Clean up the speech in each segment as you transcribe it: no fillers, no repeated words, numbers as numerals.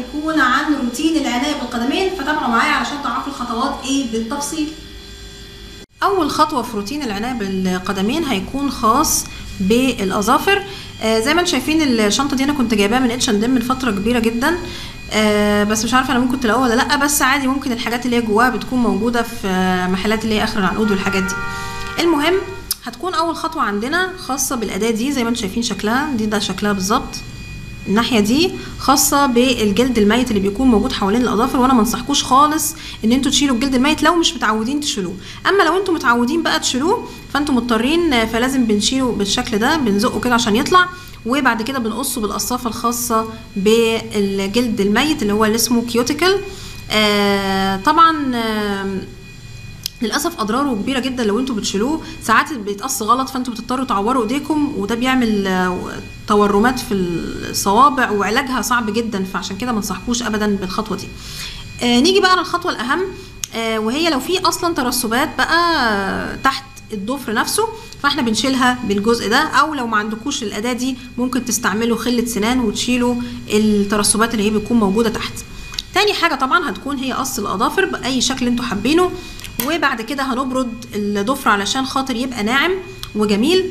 هيكون عن روتين العناية بالقدمين، فتابعوا معايا علشان تعرفوا الخطوات ايه بالتفصيل. اول خطوة في روتين العناية بالقدمين هيكون خاص بالاظافر. زي ما انتم شايفين الشنطة دي انا كنت جايباها من H&M من فترة كبيرة جدا، بس مش عارفة انا ممكن تلاقوها ولا لا، بس عادي ممكن الحاجات اللي هي جواها بتكون موجودة في محلات اللي هي اخر العنقود والحاجات دي. المهم هتكون اول خطوة عندنا خاصة بالاداة دي، زي ما انتم شايفين شكلها ده شكلها بالظبط. الناحيه دي خاصه بالجلد الميت اللي بيكون موجود حوالين الاظافر، وانا ما انصحكوش خالص ان انتوا تشيلوا الجلد الميت لو مش متعودين تشيلوه. اما لو انتوا متعودين بقى تشيلوه فانتوا مضطرين، فلازم بنشيله بالشكل ده، بنزقه كده عشان يطلع، وبعد كده بنقصه بالقصافه الخاصه بالجلد الميت اللي هو اللي اسمه كيوتيكل. طبعا للاسف اضراره كبيره جدا لو انتوا بتشيلوه، ساعات بيتقص غلط فانتوا بتضطروا تعوروا ايديكم، وده بيعمل تورمات في الصوابع وعلاجها صعب جدا، فعشان كده ما انصحكوش ابدا بالخطوه دي. نيجي بقى للخطوه الاهم، وهي لو في اصلا ترسبات بقى تحت الضفر نفسه فاحنا بنشيلها بالجزء ده، او لو ما عندكوش الاداه دي ممكن تستعملوا خله سنان وتشيلوا الترسبات اللي هي بتكون موجوده تحت. تاني حاجه طبعا هتكون هي قص الاظافر باي شكل انتوا حابينه، وبعد كده هنبرد الضفر علشان خاطر يبقى ناعم وجميل،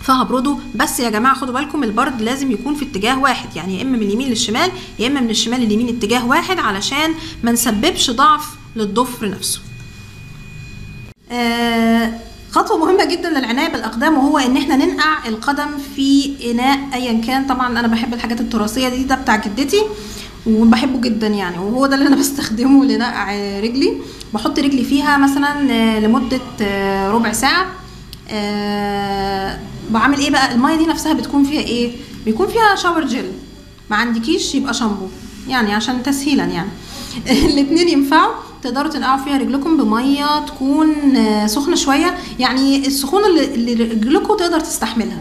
فهبرده. بس يا جماعه خدوا بالكم البرد لازم يكون في اتجاه واحد، يعني يا اما من اليمين للشمال يا اما من الشمال لليمين، اتجاه واحد علشان ما نسببش ضعف للضفر نفسه. خطوه مهمه جدا للعنايه بالاقدام، وهو ان احنا ننقع القدم في اناء ايا كان. طبعا انا بحب الحاجات التراثيه دي، ده بتاع جدتي وبحبه جدا يعني، وهو ده اللي انا بستخدمه لنقع رجلي. بحط رجلي فيها مثلا لمده ربع ساعه. بعمل ايه بقى؟ الميه دي نفسها بتكون فيها ايه؟ بيكون فيها شاور جل، ما عندكيش يبقى شامبو يعني عشان تسهيلا يعني الاثنين ينفعوا. تقدروا تنقعوا فيها رجلكم بميه تكون سخنه شويه، يعني السخونه اللي رجلكم تقدر تستحملها.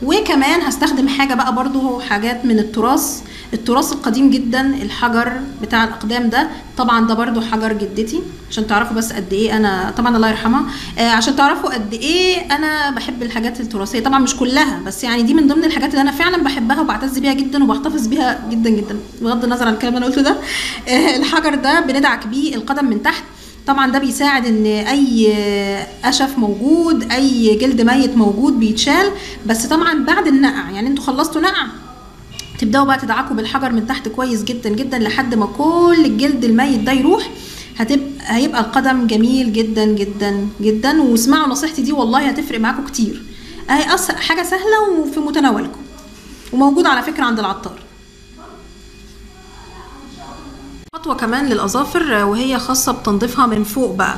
وكمان هستخدم حاجه بقى برضو حاجات من التراث القديم جدا، الحجر بتاع الاقدام ده. طبعا ده برضو حجر جدتي عشان تعرفوا بس قد ايه انا، طبعا الله يرحمها، عشان تعرفوا قد ايه انا بحب الحاجات التراثيه. طبعا مش كلها، بس يعني دي من ضمن الحاجات اللي انا فعلا بحبها وبعتز بيها جدا وبحتفظ بيها جدا جدا، بغض النظر عن الكلام اللي انا قلته ده. الحجر ده بندعك بيه القدم من تحت. طبعا ده بيساعد ان اي قشف موجود، اي جلد ميت موجود بيتشال. بس طبعا بعد النقع، يعني انتوا خلصتوا نقع تبداوا بقى تدعكوا بالحجر من تحت كويس جدا جدا لحد ما كل الجلد الميت ده يروح. هيبقى القدم جميل جدا جدا جدا. واسمعوا نصيحتي دي والله هتفرق معاكم كتير. اهي حاجه سهله وفي متناولكم، وموجود على فكره عند العطار. خطوه كمان للاظافر وهي خاصه بتنظيفها من فوق بقى.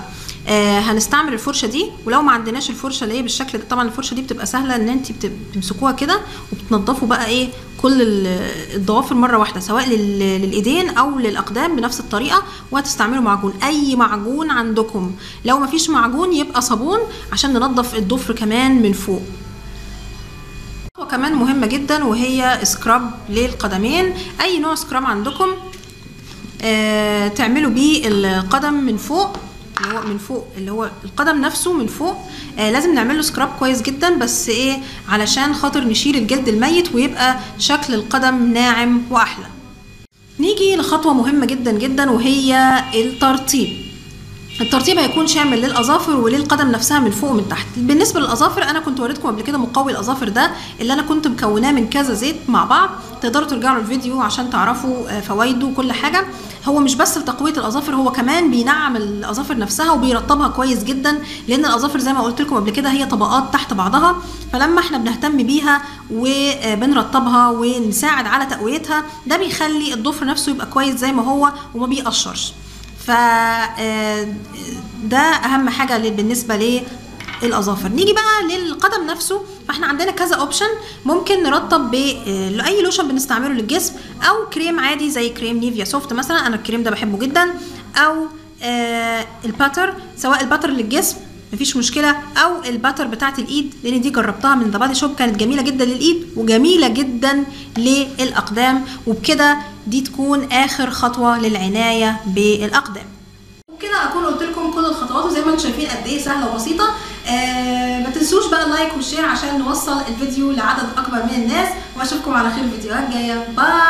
هنستعمل الفرشه دي، ولو ما عندناش الفرشه اللي هي بالشكل ده، طبعا الفرشه دي بتبقى سهله ان انت بتمسكوها كده وبتنضفوا بقى ايه كل الضوافر مره واحده، سواء للايدين او للاقدام بنفس الطريقه. وهتستعملوا معجون، اي معجون عندكم. لو ما فيش معجون يبقى صابون عشان ننضف الضفر كمان من فوق. وكمان مهمه جدا وهي سكراب للقدمين. اي نوع سكراب عندكم تعملوا بيه القدم من فوق، اللي هو من فوق اللي هو القدم نفسه من فوق. لازم نعمل له سكراب كويس جدا، بس ايه علشان خاطر نشيل الجلد الميت ويبقى شكل القدم ناعم واحلى. نيجي لخطوه مهمه جدا جدا وهي الترطيب. الترطيب هيكون شامل للاظافر وللقدم نفسها من فوق ومن تحت. بالنسبه للاظافر انا كنت وريتكم قبل كده مقوي الاظافر ده اللي انا كنت مكوناه من كذا زيت مع بعض، تقدروا ترجعوا للفيديو عشان تعرفوا فوائده وكل حاجه. هو مش بس لتقويه الاظافر، هو كمان بينعم الاظافر نفسها وبيرطبها كويس جدا، لان الاظافر زي ما قلت لكم قبل كده هي طبقات تحت بعضها، فلما احنا بنهتم بيها وبنرطبها ونساعد على تقويتها ده بيخلي الضفر نفسه يبقى كويس زي ما هو وما بيقشرش. ف ده اهم حاجه بالنسبه للاظافر. نيجي بقى للقدم نفسه، فاحنا عندنا كذا اوبشن. ممكن نرطب باي لوشن بنستعمله للجسم، او كريم عادي زي كريم نيفيا سوفت مثلا، انا الكريم ده بحبه جدا، او الباتر، سواء الباتر للجسم مفيش مشكله، او الباتر بتاعت الايد، لان دي جربتها من ذا بادي شوب كانت جميله جدا للايد وجميله جدا للاقدام. وبكده دي تكون اخر خطوه للعنايه بالاقدام. وبكده اكون قلت لكم كل الخطوات، وزي ما انتم شايفين قد ايه سهله وبسيطه. ما تنسوش بقى اللايك والشير عشان نوصل الفيديو لعدد اكبر من الناس، واشوفكم على خير فيديوهات جايه. باي.